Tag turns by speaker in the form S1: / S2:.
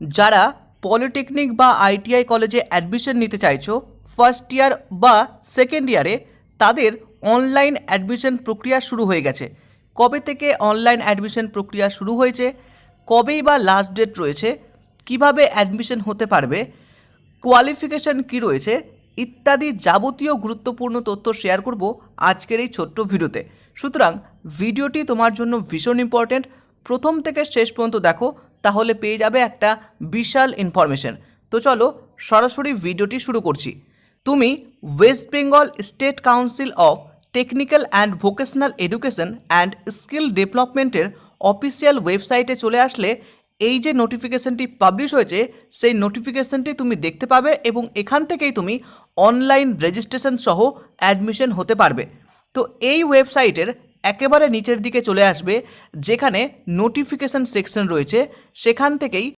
S1: যারা পলিটেকনিক বা আইটিআই কলেজে অ্যাডমিশন নিতে চাইছো ফার্স্ট ইয়ার বা সেকেন্ড ইয়ারে, তাদের অনলাইন অ্যাডমিশন প্রক্রিয়া শুরু হয়ে গেছে। কবে থেকে অনলাইন অ্যাডমিশন প্রক্রিয়া শুরু হয়েছে, কবেই বা লাস্ট ডেট রয়েছে, কিভাবে অ্যাডমিশন হতে পারবে, কোয়ালিফিকেশান কী রয়েছে ইত্যাদি যাবতীয় গুরুত্বপূর্ণ তথ্য শেয়ার করব আজকের এই ছোট্ট ভিডিওতে। সুতরাং ভিডিওটি তোমার জন্য ভীষণ ইম্পর্ট্যান্ট, প্রথম থেকে শেষ পর্যন্ত দেখো, তাহলে পেয়ে যাবে একটা বিশাল ইনফরমেশন। তো চলো সরাসরি ভিডিওটি শুরু করছি। তুমি West Bengal state council of technical and vocational education and skill ডেভেলপমেন্টের অফিসিয়াল ওয়েবসাইটে চলে আসলে এই যে নোটিফিকেশনটি পাবলিশ হয়েছে সেই নোটিফিকেশনটি তুমি দেখতে পাবে এবং এখান থেকেই তুমি অনলাইন রেজিস্ট্রেশন সহ অ্যাডমিশন হতে পারবে। তো এই ওয়েবসাইটের একেবারে নিচের দিকে চলে আসবে, যেখানে নোটিফিকেশন সেকশন রয়েছে, সেখান থেকেই